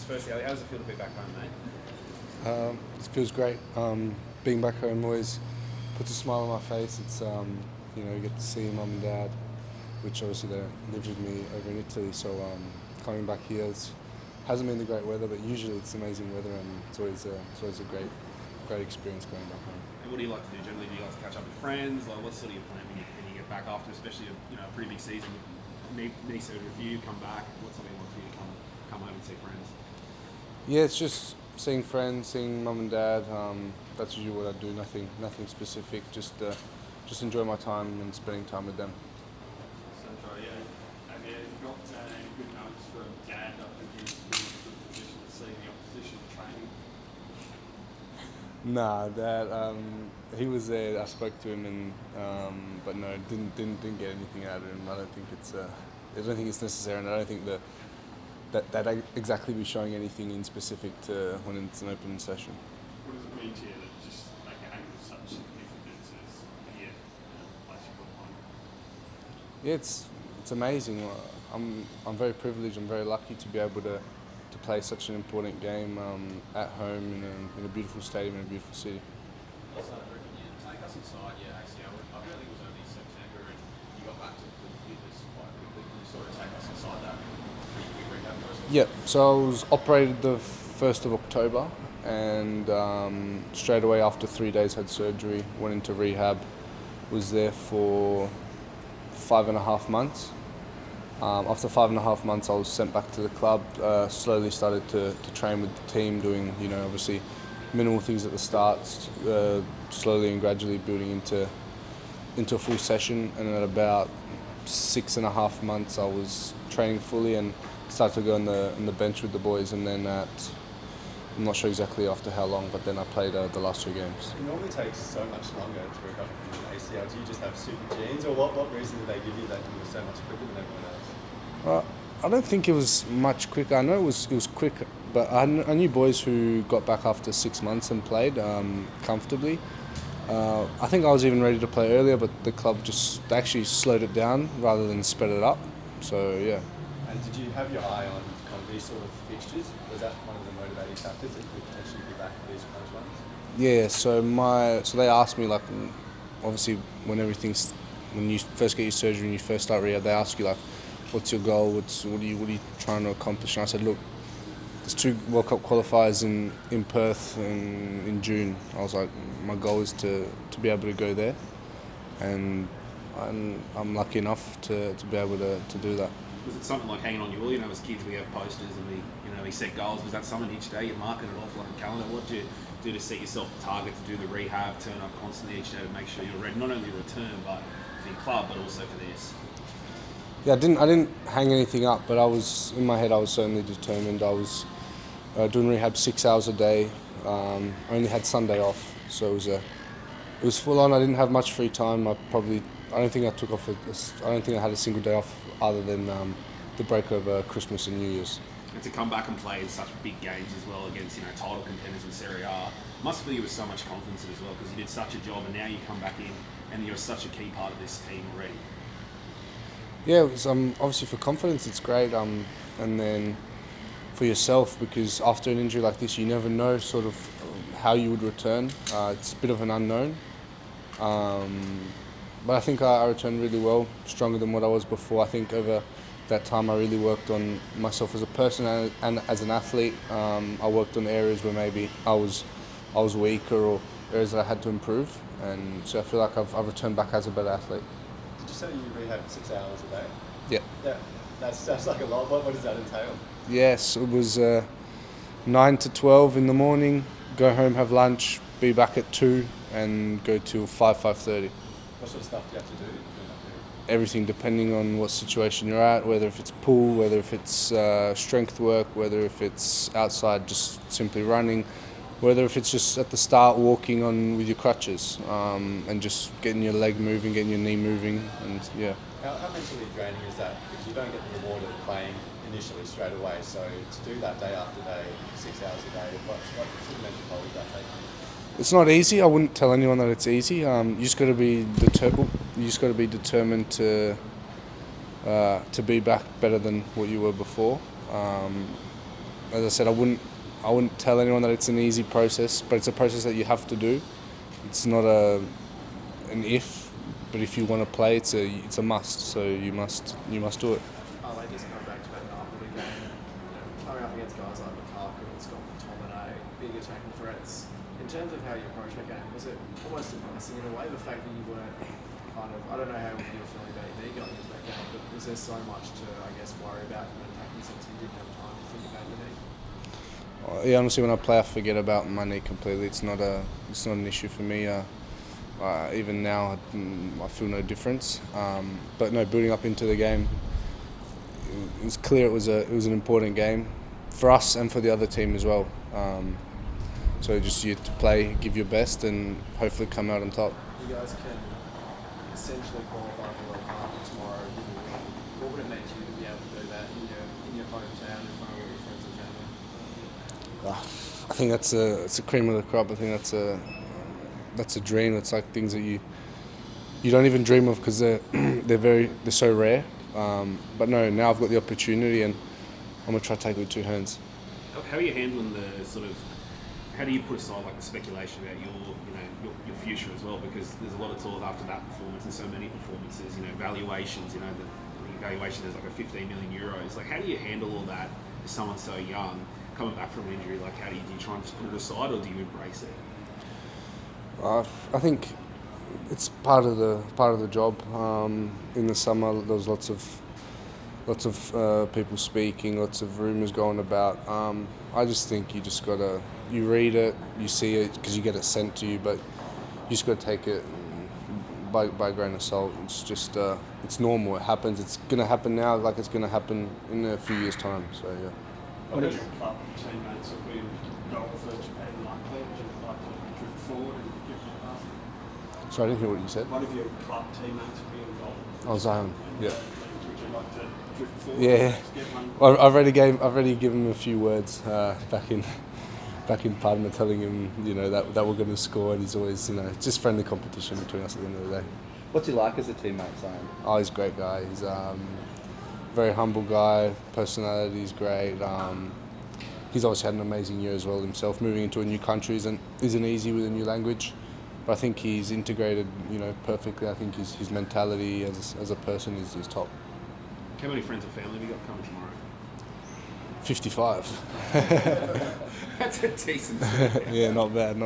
just firstly, how does it feel to be back home, mate? It feels great. Being back home always puts a smile on my face. It's you get to see mum and dad, which obviously they don't live with me over in Italy. So coming back here hasn't been the great weather, but usually it's amazing weather, and it's always a great experience going back home. And what do you like to do generally? Do you like to catch up with friends? Like, what's sort of your plan when you get back after, especially a pretty big season? Knee surgery for you, come back. What's something like for you to come home and see friends? Yeah, it's just seeing friends, seeing mum and dad. That's usually what I do. Nothing specific. Just enjoy my time and spending time with them. So, have you got good notes from Dad? I think he's in a good position to see the opposition training. Nah, Dad. He was there. I spoke to him, and but no, didn't get anything out of him. I don't think it's necessary, and I don't think that exactly be showing anything in specific to when it's an open session. What does it mean to you that just a game of such significance as here, place you put on? Yeah, it's amazing. I'm very privileged. I'm very lucky to be able to play such an important game at home in a beautiful stadium in a beautiful city. Also, can you take us inside your ACL? I don't think it was only September and you got back to full fitness quite quickly. Can you sort of take us inside that pretty quick rehab process? Yeah, so I was operated the 1st of October, and straight away after 3 days had surgery, went into rehab, was there for 5.5 months. After 5.5 months, I was sent back to the club. Slowly started to train with the team, doing obviously minimal things at the start, slowly and gradually building into a full session. And at about 6.5 months, I was training fully and started to go on the bench with the boys. And then I'm not sure exactly after how long, but then I played the last 2 games. It normally takes so much longer to recover from an ACL. Do you just have super genes, or what reason did they give you that you were so much quicker than everyone else? I don't think it was much quicker. I know it was quick, but I knew boys who got back after 6 months and played comfortably. I think I was even ready to play earlier, but the club they actually slowed it down rather than sped it up. So yeah. And did you have your eye on kind of these sort of fixtures? Was that one of the motivating factors that could potentially be back for these close ones? Yeah. So they asked me, like, obviously when you first get your surgery and you first start rehab, they ask you, like, what's your goal? What are you trying to accomplish? And I said, look, there's 2 World Cup qualifiers in Perth in June. I was like, my goal is to be able to go there, and I'm lucky enough to be able to do that. Was it something like hanging on your wall? As kids we have posters and we set goals. Was that something each day you market it off like a calendar? What did you do to set yourself the target to do the rehab, turn up constantly each day to make sure you're ready, not only to return but for your club, but also for this? Yeah, I didn't hang anything up, but I was in my head. I was certainly determined. I was doing rehab 6 hours a day. I only had Sunday off, so it was full on. I didn't have much free time. I don't think I took off. I don't think I had a single day off other than the break over Christmas and New Year's. And to come back and play in such big games as well against title contenders in Serie A must fill you with so much confidence as well, because you did such a job and now you come back in and you're such a key part of this team already. Yeah, it was, obviously for confidence it's great, and then for yourself, because after an injury like this you never know sort of how you would return. It's a bit of an unknown, but I think I returned really well, stronger than what I was before. I think over that time I really worked on myself as a person and as an athlete. I worked on areas where maybe I was weaker, or areas that I had to improve, and so I feel like I've returned back as a better athlete. Did you say you rehab 6 hours a day? Yeah. Yeah, that sounds like a lot. What does that entail? Yes, it was 9 to 12 in the morning, go home, have lunch, be back at 2 and go till 5:30. What sort of stuff do you have to do? Everything, depending on what situation you're at, whether if it's pool, whether if it's strength work, whether if it's outside just simply running, whether if it's just at the start walking on with your crutches, and just getting your leg moving, getting your knee moving, and yeah. How mentally draining is that? Because you don't get the reward of playing initially straight away, so to do that day after day, 6 hours a day, what sort of mental toll does that take? It's not easy. I wouldn't tell anyone that it's easy. You just got to be determined. You just got to be determined to be back better than what you were before. as I said, I wouldn't tell anyone that it's an easy process, but it's a process that you have to do. It's not an if, but if you want to play, it's a must. So you must do it. Like just coming back to that after the game, coming up against guys like Lukaku and Scott McTominay, big attacking threats. In terms of how you approach that game, was it almost embarrassing in a way, the fact that you weren't kind of, I don't know how you were feeling about your knee going into that game, but was there so much to, I guess, worry about from an attacking sense you didn't have time to think about your knee? Yeah, honestly, when I play, I forget about my knee completely. It's not an issue for me. Even now, I feel no difference. But no, building up into the game, it was clear it was an important game for us and for the other team as well. So just you to play, give your best, and hopefully come out on top. You guys can essentially qualify for World Cup tomorrow with a win. What would it mean to you to be able to do that in your hometown in front of all your friends and family? I think it's a cream of the crop. I think that's a dream. It's like things that you don't even dream of because they're so rare. But no, now I've got the opportunity and I'm gonna try to take it with two hands. How are you handling the sort of? How do you put aside like the speculation about your future as well? Because there's a lot of talk after that performance and so many performances. Valuations. The valuation is like 15 million euros. Like, how do you handle all that as someone so young coming back from an injury? Like, do you try and just put it aside, or do you embrace it? I think it's part of the job. In the summer, there was lots of people speaking, lots of rumours going about. I just think you read it, you see it because you get it sent to you, but you just got to take it by a grain of salt. It's just it's normal. It happens. It's gonna happen now, like it's gonna happen in a few years' time. So yeah. What if your club teammates have been goal for Japan likely? Would you like to drift forward and give them a pass? Sorry, I didn't hear what you said. One of your club teammates have been goal. Oh, Zion. Yeah. Would you like to drift forward? Yeah. Just get one? Well, I've already given him a few words back in Padma, telling him that we're going to score, and he's always it's just friendly competition between us at the end of the day. What's he like as a teammate, Zion? Oh, he's a great guy. He's very humble guy. Personality is great. He's obviously had an amazing year as well himself. Moving into a new country isn't easy with a new language, but I think he's integrated perfectly. I think his mentality as a person is top. How many friends and family have you got coming tomorrow? 55. That's a decent. Yeah, not bad.